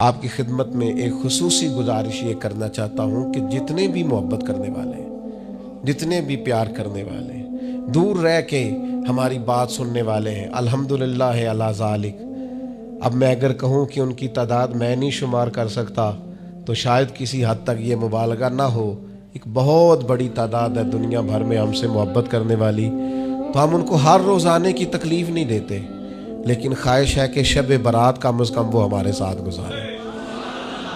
آپ کی خدمت میں ایک خصوصی گزارش یہ کرنا چاہتا ہوں کہ جتنے بھی محبت کرنے والے ہیں، جتنے بھی پیار کرنے والے ہیں، دور رہ کے ہماری بات سننے والے ہیں، الحمدللہ علی ذالک۔ اب میں اگر کہوں کہ ان کی تعداد میں نہیں شمار کر سکتا تو شاید کسی حد تک یہ مبالغہ نہ ہو۔ ایک بہت بڑی تعداد ہے دنیا بھر میں ہم سے محبت کرنے والی، تو ہم ان کو ہر روز آنے کی تکلیف نہیں دیتے، لیکن خواہش ہے کہ شب برات کم از کم وہ ہمارے ساتھ گزاریں۔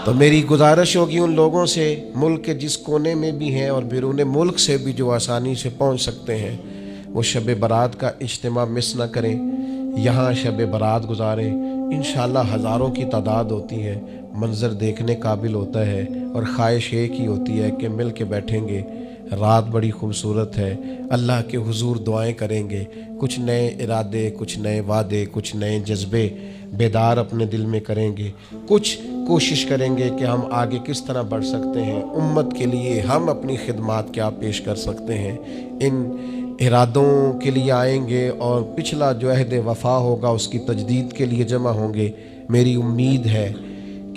تو میری گزارش ہوگی ان لوگوں سے، ملک کے جس کونے میں بھی ہیں اور بیرون ملک سے بھی جو آسانی سے پہنچ سکتے ہیں، وہ شب برات کا اجتماع مس نہ کریں، یہاں شب برات گزاریں۔ انشاءاللہ ہزاروں کی تعداد ہوتی ہے، منظر دیکھنے قابل ہوتا ہے، اور خواہش ایک ہی ہوتی ہے کہ مل کے بیٹھیں گے۔ رات بڑی خوبصورت ہے، اللہ کے حضور دعائیں کریں گے، کچھ نئے ارادے، کچھ نئے وعدے، کچھ نئے جذبے بیدار اپنے دل میں کریں گے، کچھ کوشش کریں گے کہ ہم آگے کس طرح بڑھ سکتے ہیں، امت کے لیے ہم اپنی خدمات کیا پیش کر سکتے ہیں۔ ان ارادوں کے لیے آئیں گے اور پچھلا جو عہد وفا ہوگا اس کی تجدید کے لیے جمع ہوں گے۔ میری امید ہے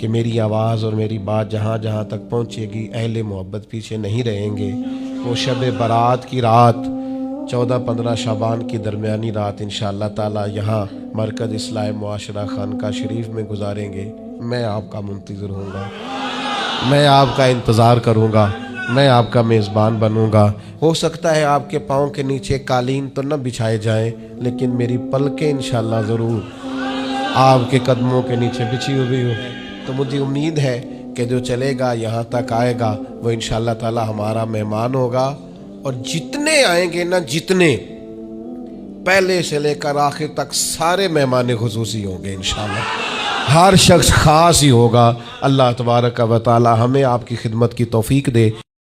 کہ میری آواز اور میری بات جہاں جہاں تک پہنچے گی، اہل محبت پیچھے نہیں رہیں گے۔ وہ شب برات کی رات 14-15 شعبان کی درمیانی رات انشاءاللہ تعالی یہاں مرکز اصلاح معاشرہ خانقاہ شریف میں گزاریں گے۔ میں آپ کا منتظر ہوں گا، میں آپ کا انتظار کروں گا، میں آپ کا میزبان بنوں گا۔ ہو سکتا ہے آپ کے پاؤں کے نیچے قالین تو نہ بچھائے جائیں، لیکن میری پلکیں انشاءاللہ ضرور آپ کے قدموں کے نیچے بچھی ہوئی ہو۔ تو مجھے امید ہے کہ جو چلے گا یہاں تک آئے گا وہ انشاءاللہ تعالی ہمارا مہمان ہوگا، اور جتنے آئیں گے نا، جتنے پہلے سے لے کر آخر تک سارے مہمان خصوصی ہوں گے انشاءاللہ، ہر شخص خاص ہی ہوگا۔ اللہ تبارک و تعالی ہمیں آپ کی خدمت کی توفیق دے۔